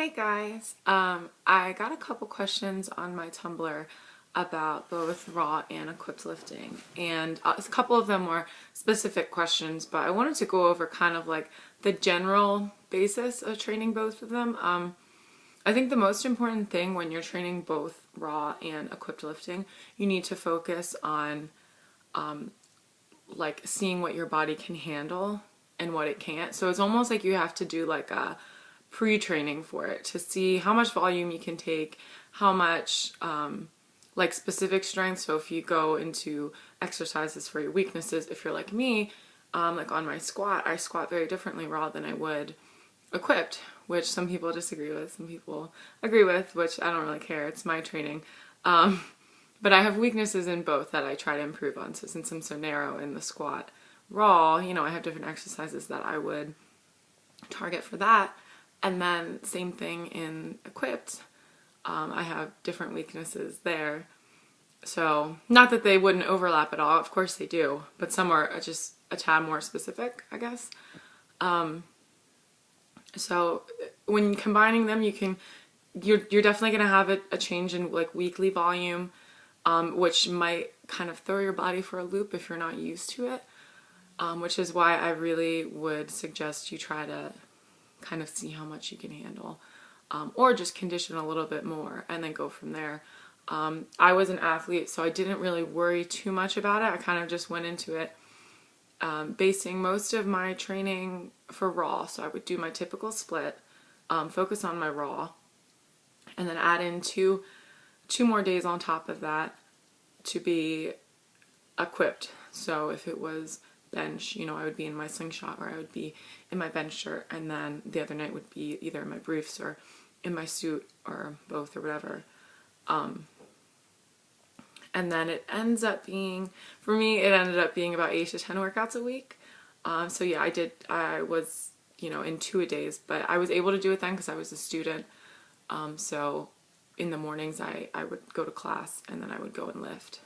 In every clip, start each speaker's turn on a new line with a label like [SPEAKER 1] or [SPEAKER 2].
[SPEAKER 1] Hey guys, I got a couple questions on my Tumblr about both raw and equipped lifting, and a couple of them were specific questions, but I wanted to go over kind of like the general basis of training both of them. I think the most important thing when you're training both raw and equipped lifting, you need to focus on like seeing what your body can handle and what it can't. So it's almost like you have to do like a pre-training for it to see how much volume you can take, how much like specific strength. So if you go into exercises for your weaknesses, if you're like me, like on my squat, I squat very differently raw than I would equipped, which some people disagree with, some people agree with, which I don't really care. It's my training. But I have weaknesses in both that I try to improve on. So since I'm so narrow in the squat raw, you know, I have different exercises that I would target for that. And then same thing in equipped. I have different weaknesses there. So not that they wouldn't overlap at all. Of course they do. But some are just a tad more specific, I guess. So when combining them, you're definitely going to have a change in like weekly volume, which might kind of throw your body for a loop if you're not used to it, which is why I really would suggest you try to kind of see how much you can handle, or just condition a little bit more and then go from there. I was an athlete, so I didn't really worry too much about it. I kind of just went into it basing most of my training for raw. So I would do my typical split, focus on my raw, and then add in two more days on top of that to be equipped. So if it was bench, you know, I would be in my slingshot or I would be in my bench shirt, and then the other night would be either in my briefs or in my suit or both or whatever. And then it ends up being, for me, it ended up being about 8 to 10 workouts a week. So yeah, I was, you know, in 2-a-days, but I was able to do it then because I was a student. So in the mornings I would go to class, and then I would go and lift,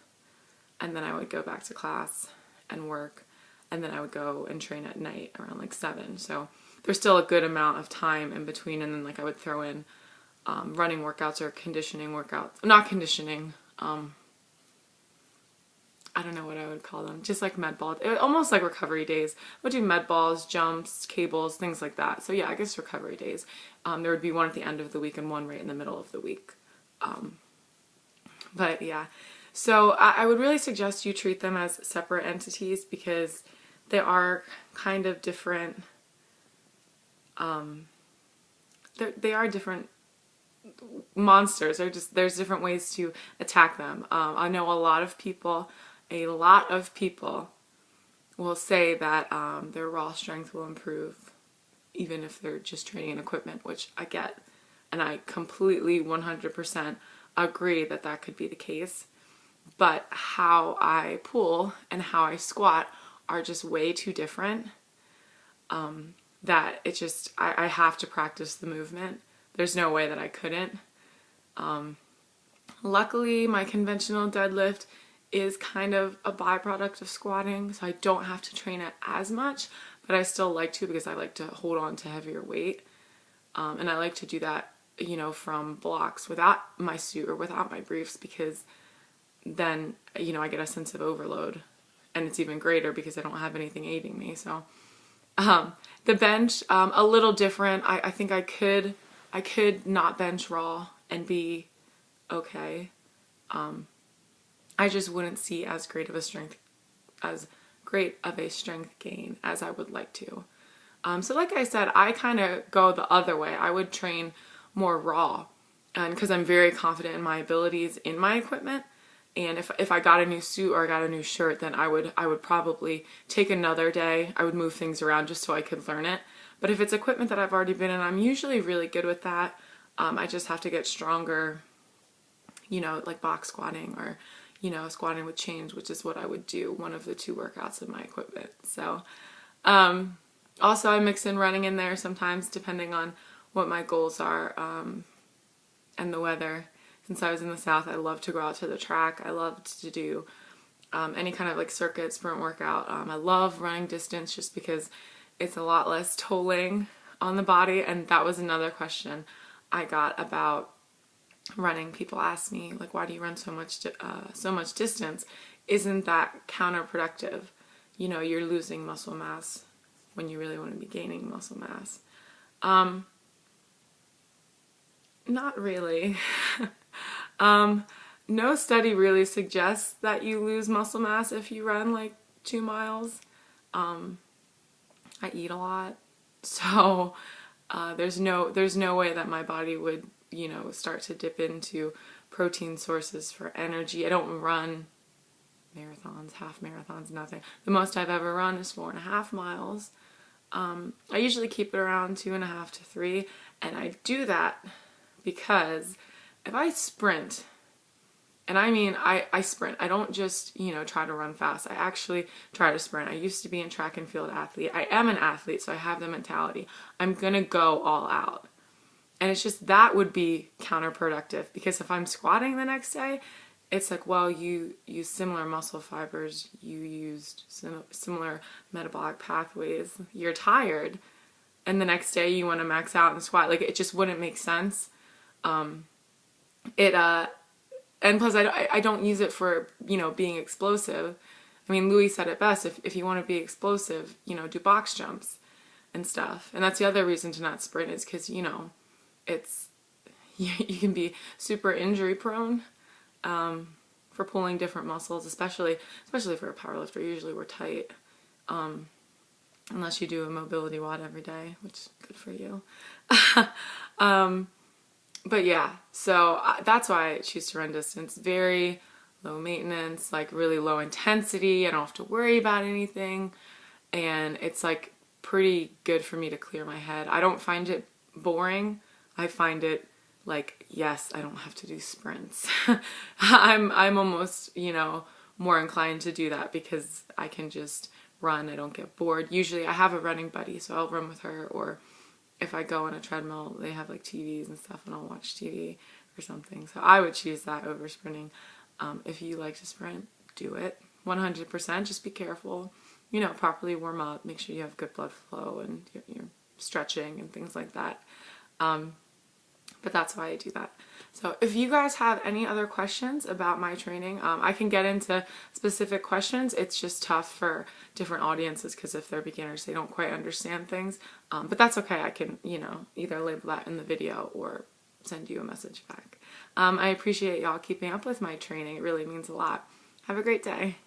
[SPEAKER 1] and then I would go back to class and work, and then I would go and train at night around like 7. So there's still a good amount of time in between, and then like I would throw in running workouts or conditioning workouts. Not conditioning, I don't know what I would call them, just like med balls, almost like recovery days. I would do med balls, jumps, cables, things like that. So yeah, I guess recovery days. There would be one at the end of the week and one right in the middle of the week. But yeah, so I would really suggest you treat them as separate entities because they are kind of different. They are different monsters. There's different ways to attack them. I know a lot of people will say that their raw strength will improve even if they're just training in equipment, which I get. And I completely 100% agree that that could be the case. But how I pull and how I squat are just way too different. That it just, I have to practice the movement. There's no way that I couldn't. Luckily, my conventional deadlift is kind of a byproduct of squatting, so I don't have to train it as much, but I still like to because I like to hold on to heavier weight. And I like to do that, you know, from blocks without my suit or without my briefs, because then, you know, I get a sense of overload, and it's even greater because I don't have anything aiding me. So the bench, a little different. I think I could not bench raw and be okay. I just wouldn't see as great of a strength gain as I would like to. So like I said, I kind of go the other way. I would train more raw, and because I'm very confident in my abilities in my equipment. And if I got a new suit or I got a new shirt, then I would probably take another day. I would move things around just so I could learn it. But if it's equipment that I've already been in, I'm usually really good with that. I just have to get stronger, you know, like box squatting or, you know, squatting with chains, which is what I would do, one of the 2 workouts of my equipment. So also I mix in running in there sometimes depending on what my goals are, and the weather. Since I was in the South, I love to go out to the track. I loved to do any kind of like circuit sprint workout. I love running distance just because it's a lot less tolling on the body. And that was another question I got about running. People ask me, like, why do you run so much distance? Isn't that counterproductive? You know, you're losing muscle mass when you really want to be gaining muscle mass. Not really. No study really suggests that you lose muscle mass if you run like 2 miles. I eat a lot, so there's no way that my body would, you know, start to dip into protein sources for energy. I don't run marathons, half marathons, nothing. The most I've ever run is 4.5 miles. I usually keep it around 2.5 to 3, and I do that because if I sprint, and I mean, I sprint. I don't just, you know, try to run fast. I actually try to sprint. I used to be a track and field athlete. I am an athlete, so I have the mentality. I'm going to go all out. And it's just that would be counterproductive, because if I'm squatting the next day, it's like, well, you use similar muscle fibers, you used similar metabolic pathways, you're tired, and the next day you want to max out and squat. Like, it just wouldn't make sense. And plus I don't use it for, you know, being explosive. I mean, Louis said it best, if you want to be explosive, you know, do box jumps and stuff. And that's the other reason to not sprint, is because, you know, it's, you can be super injury prone for pulling different muscles, especially for a powerlifter. Usually we're tight, unless you do a mobility WOD every day, which is good for you. But yeah, so that's why I choose to run distance. Very low maintenance, like really low intensity. I don't have to worry about anything. And it's like pretty good for me to clear my head. I don't find it boring. I find it like, yes, I don't have to do sprints. I'm almost, you know, more inclined to do that because I can just run. I don't get bored. Usually I have a running buddy, so I'll run with her, or if I go on a treadmill, they have like TVs and stuff, and I'll watch TV or something. So I would choose that over sprinting. If you like to sprint, do it 100%. Just be careful, you know, properly warm up, make sure you have good blood flow and you're stretching and things like that. But that's why I do that. So if you guys have any other questions about my training, I can get into specific questions. It's just tough for different audiences because if they're beginners, they don't quite understand things. But that's okay. I can, you know, either label that in the video or send you a message back. I appreciate y'all keeping up with my training. It really means a lot. Have a great day.